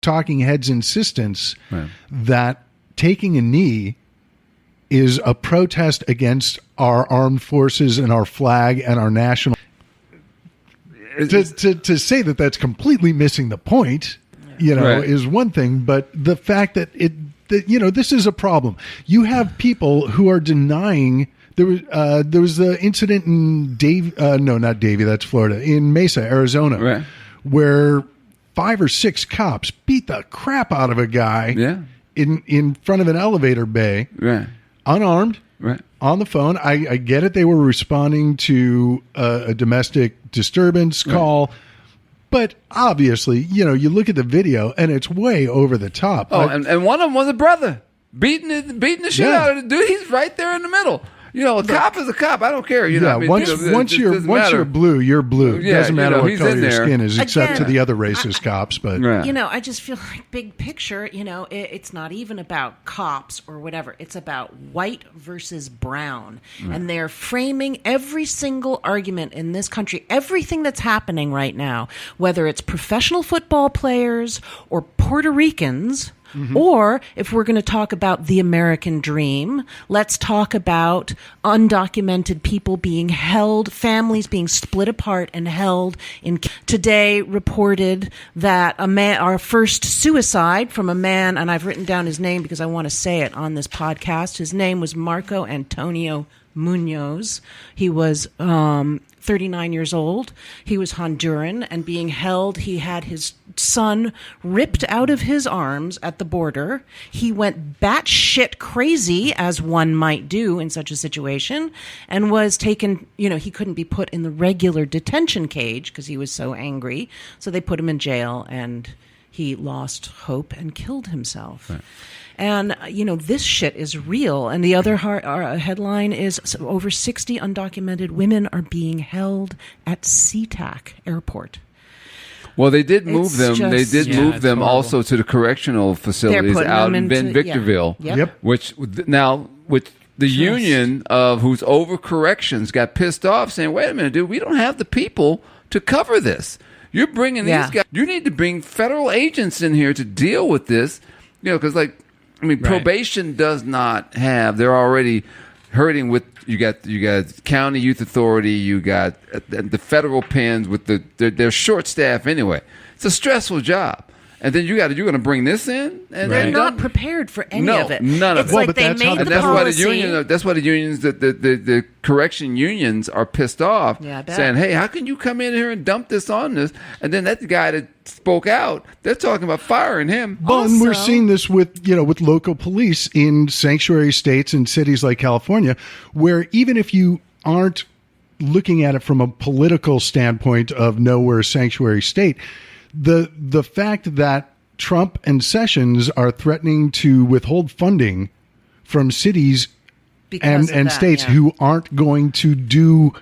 talking heads' insistence that taking a knee is a protest against our armed forces and our flag and our national. To say that that's completely missing the point, is one thing. But the fact that this is a problem. You have people who are denying. There was the incident in not Davie, that's Florida, in Mesa, Arizona, where 5 or 6 cops beat the crap out of a guy in front of an elevator bay, unarmed, on the phone. I get it. They were responding to a domestic disturbance call. But obviously, you look at the video and it's way over the top. Oh, and one of them was a brother beating the shit out of the dude. He's right there in the middle. A cop is a cop. I don't care. Once you're blue, you're blue. It doesn't matter what color your skin is, except to the other racist cops. But I just feel like big picture. It's not even about cops or whatever. It's about white versus brown, and they're framing every single argument in this country. Everything that's happening right now, whether it's professional football players or Puerto Ricans. Or if we're going to talk about the American dream, let's talk about undocumented people being held, families being split apart and held in. Today reported that our first suicide from a man, and I've written down his name because I want to say it on this podcast. His name was Marco Antonio Munoz. He was 39 years old. He was Honduran and being held. He had his son ripped out of his arms at the border. He went batshit crazy, as one might do in such a situation, and was taken, he couldn't be put in the regular detention cage because he was so angry. So they put him in jail and he lost hope and killed himself. Right. And, this shit is real. And the other headline is over 60 undocumented women are being held at SeaTac Airport. Well, they did move them. They did move them also to the correctional facilities out in Victorville. Which the union of who's over corrections got pissed off saying, wait a minute, dude, we don't have the people to cover this. You're bringing these guys. You need to bring federal agents in here to deal with this, because probation does not have. They're already hurting with. You got county youth authority. You got the federal pens with they're short staff anyway. It's a stressful job. And then you're going to bring this in, and they're not prepared for any of it. None of it. It's it. like they made the policy. That's why the unions, the correction unions, are pissed off, saying, "Hey, how can you come in here and dump this on us?" And then that guy that spoke out, they're talking about firing him. Well, and we're seeing this with local police in sanctuary states and cities like California, where even if you aren't looking at it from a political standpoint of we're a sanctuary state. The fact that Trump and Sessions are threatening to withhold funding from cities and states who aren't going to do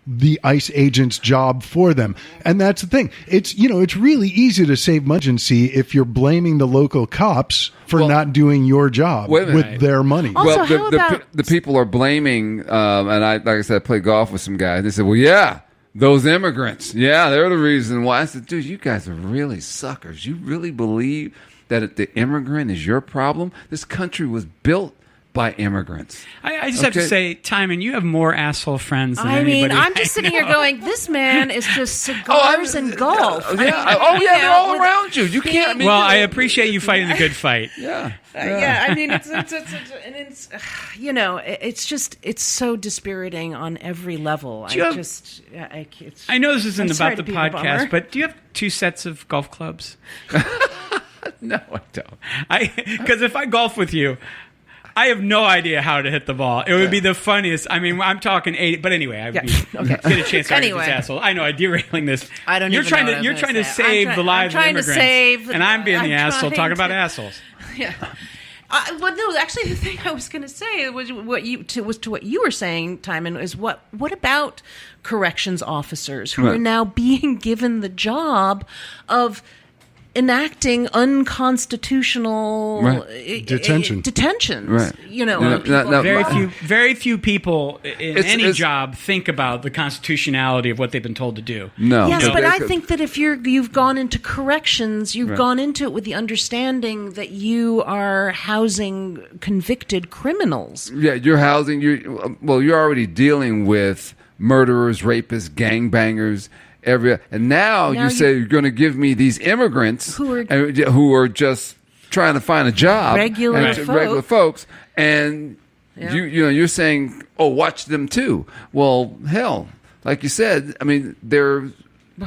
the ICE agent's job for them. And that's the thing. It's really easy to save emergency if you're blaming the local cops for not doing your job with their money. Also, the people are blaming, and like I said, I played golf with some guys. They said, well, those immigrants, they're the reason why. I said, dude, you guys are really suckers. You really believe that the immigrant is your problem? This country was built by immigrants. I just have to say, Tymon, you have more asshole friends than anybody. I'm just sitting here going, this man is just cigars and golf. They're all around you. You can't. I appreciate you fighting the good fight. It's so dispiriting on every level. I know this isn't about the podcast, but do you have 2 sets of golf clubs? No, I don't. Because if I golf with you, I have no idea how to hit the ball. It would be the funniest. I mean, I'm talking 80, but anyway, I get a chance to argue this asshole. I know I'm derailing this. I don't. You're trying to save the lives of immigrants, and I'm being the asshole talking about assholes. Yeah. No, actually, the thing I was going to say was what you were saying, Tymon, is what about corrections officers who are now being given the job of enacting unconstitutional detentions. Right. Very few people in any job think about the constitutionality of what they've been told to do. No. Yes, but I think that if you've gone into corrections, you've gone into it with the understanding that you are housing convicted criminals. Yeah, you're you're already dealing with murderers, rapists, gangbangers. And now you say you're going to give me these immigrants who are just trying to find a job, regular folks, and you're saying, oh, watch them too. Well, hell, like you said, I mean,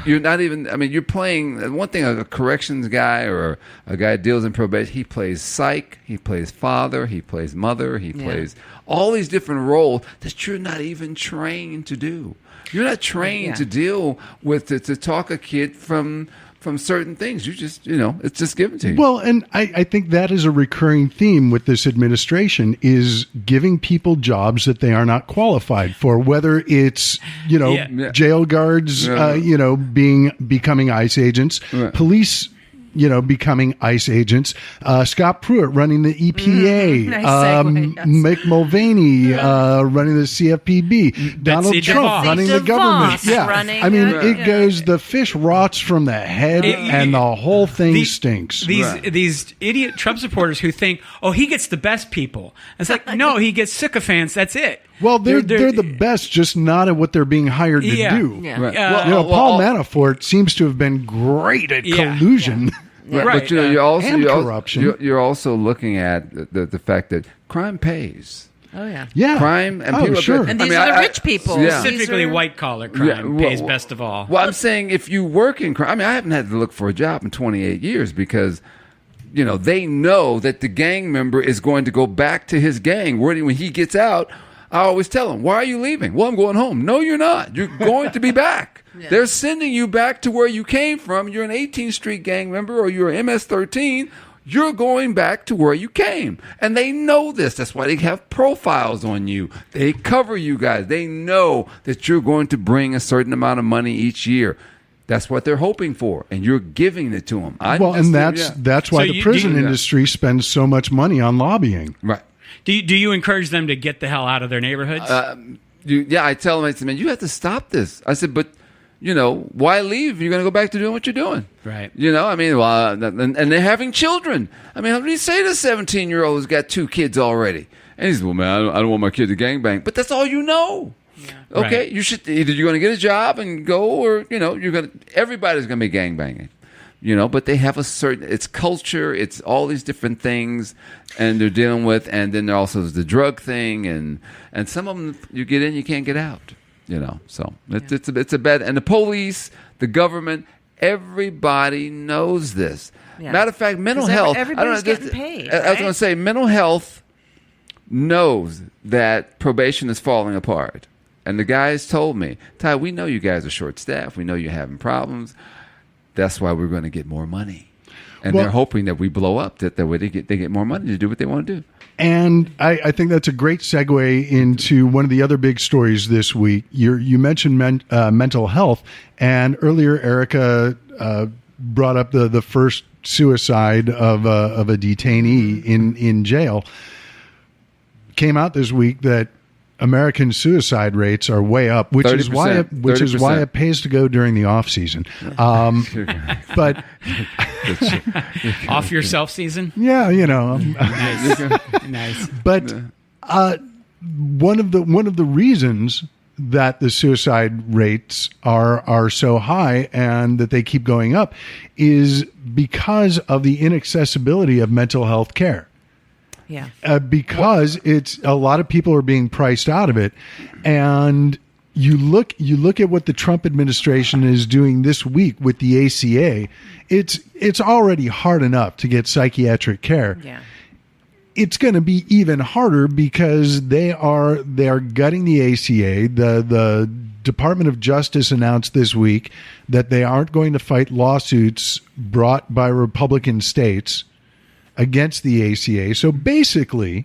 you're not even. I mean, you're playing one thing. A corrections guy or a guy who deals in probation, he plays psych, he plays father, he plays mother, he plays all these different roles that you're not even trained to do. You're not trained to deal with to talk a kid from certain things. You just it's just given to you. Well, and I think that is a recurring theme with this administration is giving people jobs that they are not qualified for, whether it's jail guards becoming ICE agents, police becoming ICE agents, Scott Pruitt running the EPA, nice segue, Mick Mulvaney running the CFPB, Donald Trump running the government. It goes, the fish rots from the head and the whole thing stinks. These idiot Trump supporters who think, oh, he gets the best people. It's like, no, he gets sycophants, that's it. Well, they're the best, just not at what they're being hired to do. Yeah. Right. Paul Manafort seems to have been great at collusion. Right. Right. But corruption. You're also looking at the fact that crime pays. Oh yeah. Crime and people. Sure. And these are the rich people. Specifically, white collar crime pays best of all. Well, I'm saying if you work in crime, I haven't had to look for a job in 28 years because they know that the gang member is going to go back to his gang. When he gets out, I always tell him, why are you leaving? Well, I'm going home. No, you're not. You're going to be back. Yeah. They're sending you back to where you came from. You're an 18th Street gang member or you're an MS-13. You're going back to where you came. And they know this. That's why they have profiles on you. They cover you guys. They know that you're going to bring a certain amount of money each year. That's what they're hoping for, and you're giving it to them. That's why the prison industry spends so much money on lobbying. Right. Do you encourage them to get the hell out of their neighborhoods? I tell them, I said, man, you have to stop this. I said, but, why leave? You're going to go back to doing what you're doing. Right. And they're having children. I mean, how do you say to a 17-year-old who's got 2 kids already? And he says, well, man, I don't want my kid to gangbang. But that's all you know. Yeah. Okay, right. You should either you're going to get a job and go, or everybody's going to be gangbanging. But they have it's culture, it's all these different things, and they're dealing with, and then there also is the drug thing, and some of them you get in, you can't get out. So it's a bad, and the police, the government, everybody knows this. Yeah. Matter of fact, mental health. Everybody's getting paid. I was going to say, mental health knows that probation is falling apart. And the guys told me, Ty, we know you guys are short-staffed. We know you're having problems. That's why we're going to get more money. And they're hoping that we blow up, that way they get more money to do what they want to do. And I think that's a great segue into one of the other big stories this week. You mentioned mental health, and earlier Erika brought up the first suicide of a detainee in jail. Came out this week that American suicide rates are way up, which is why it pays to go during the off season. But off yourself season, nice. But one of the reasons that the suicide rates are so high and that they keep going up is because of the inaccessibility of mental health care. Yeah. Because it's a lot of people are being priced out of it, and you look at what the Trump administration is doing this week with the ACA. It's already hard enough to get psychiatric care. Yeah. It's going to be even harder because they are gutting the ACA. The Department of Justice announced this week that they aren't going to fight lawsuits brought by Republican states against the ACA. So basically,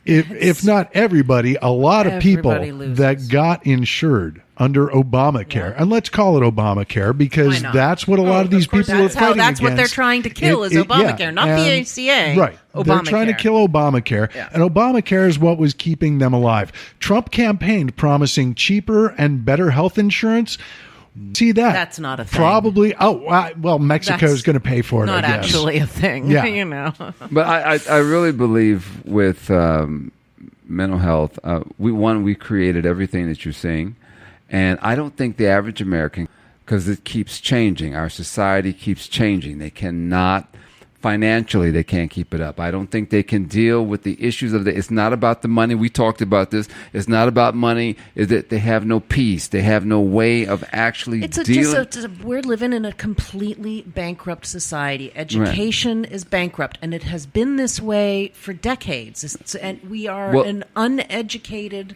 if not everybody, a lot of people loses. that got insured under Obamacare, and let's call it Obamacare because that's what a lot of these people are fighting that's against. What they're trying to kill is Obamacare, not the ACA. Right. Obamacare. They're trying to kill Obamacare, and Obamacare is what was keeping them alive. Trump campaigned promising cheaper and better health insurance. See that? That's not a thing. Probably. Well, Mexico's going to pay for it. Not I guess. actually a thing. Yeah. You know. But I really believe with mental health, we created everything that you're seeing, and I don't think the average American, because it keeps changing. Our society keeps changing. They cannot. Financially, they can't keep it up. I don't think they can deal with the issues of it's not about the money. We talked about this. It's not about money. Is that they have no peace. They have no way of actually dealing. We're living in a completely bankrupt society. Education is bankrupt, and it has been this way for decades. And we are an uneducated,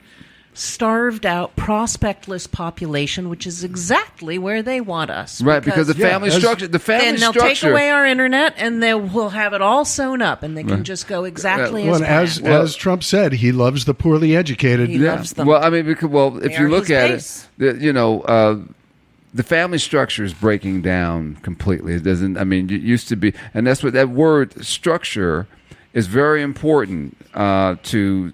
starved out, prospectless population, which is exactly where they want us. Right, because the family structure. Then they'll take away our internet, and we'll have it all sewn up, and they can just go exactly as planned. As Trump said, he loves the poorly educated. He loves them. Well, I mean, if you look at it, the family structure is breaking down completely. It doesn't. I mean, it used to be, and that's what that word structure is very important to.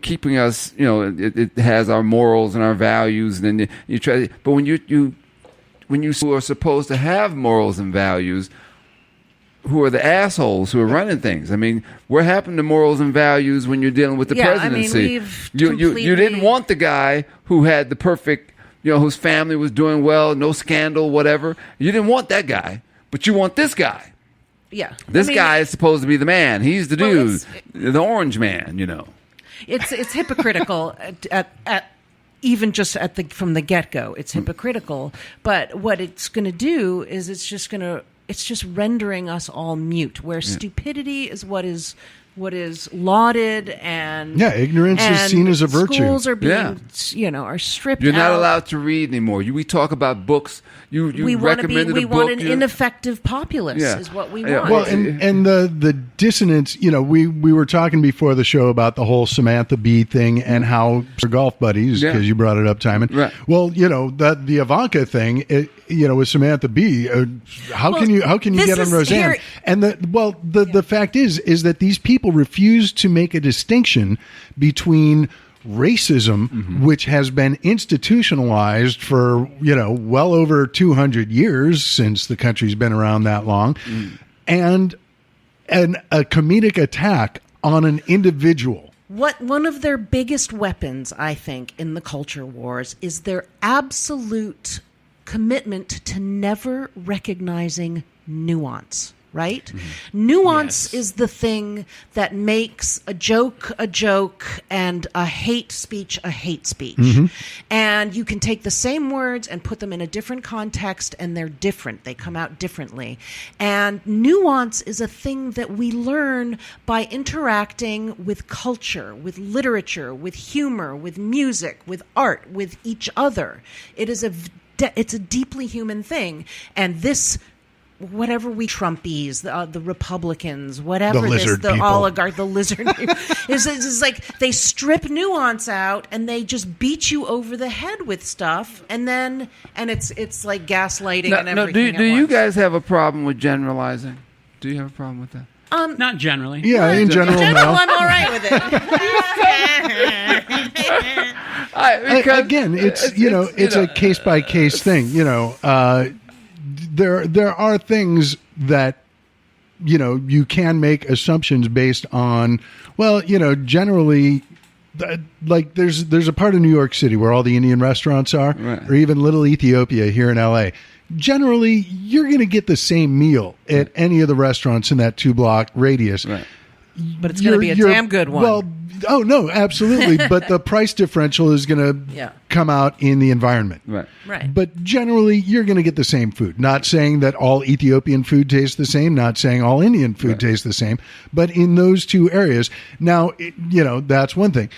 Keeping us, it has our morals and our values, and then you try. But when you are supposed to have morals and values, who are the assholes who are running things? I mean, what happened to morals and values when you're dealing with the presidency? You didn't want the guy who had the perfect, whose family was doing well, no scandal, whatever. You didn't want that guy, but you want this guy. Yeah, this guy is supposed to be the man. He's the dude, the orange man. It's hypocritical at even just from the get-go. It's hypocritical, but what it's going to do is it's just rendering us all mute, where stupidity is what is lauded, and ignorance is seen as a virtue. Schools are being are stripped. You're not out. allowed to read anymore. We talk about books. We want an ineffective populace is what we want. Well, and the dissonance. We were talking before the show about the whole Samantha Bee thing and how we're golf buddies, because you brought it up, Tymon. Right. Well, the Ivanka thing. With Samantha Bee, how can you get on Roseanne? And the fact is that these people refuse to make a distinction between racism, which has been institutionalized for well over 200 years since the country's been around that long, and a comedic attack on an individual. One of their biggest weapons, I think, in the culture wars is their absolute commitment to never recognizing nuance. Right? Nuance is the thing that makes a joke and a hate speech a hate speech. And you can take the same words and put them in a different context, and they're different. They come out differently. And nuance is a thing that we learn by interacting with culture, with literature, with humor, with music, with art, with each other. It's a deeply human thing. And this, whatever we Trumpies, the Republicans, whatever the oligarch, the lizard people, is like they strip nuance out and they just beat you over the head with stuff, and it's like gaslighting and everything. Do you guys have a problem with generalizing? Do you have a problem with that? Not generally. Yeah, in general, I'm all right with it. Again, it's a case by case thing. There are things that you can make assumptions based on. Well, generally, like there's a part of New York City where all the Indian restaurants are, right, or even Little Ethiopia here in LA. Generally, you're going to get the same meal at any of the restaurants in that 2-block radius. Right. But it's going to be a damn good one. Well, oh, no, absolutely. But the price differential is going to come out in the environment. Right. But generally, you're going to get the same food. Not saying that all Ethiopian food tastes the same. Not saying all Indian food tastes the same. But in those two areas, now, that's one thing.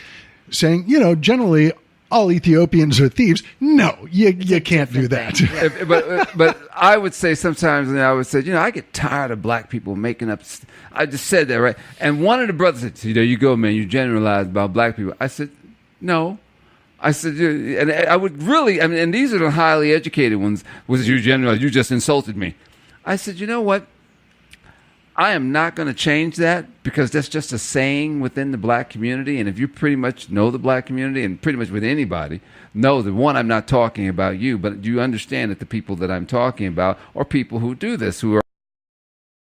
Saying, generally, all Ethiopians are thieves. No, you can't do that. Yeah. But I would say sometimes, I would say, I get tired of black people making up. I just said that, right? And one of the brothers said, see, there you go, man. You generalize about black people. I said, no. I said, and I would really, and these are the highly educated ones, was you generalize. You just insulted me. I said, you know what? I am not going to change that because that's just a saying within the black community. And if you pretty much know the black community and pretty much with anybody, know that, one, I'm not talking about you, but you understand that the people that I'm talking about are people who do this, who are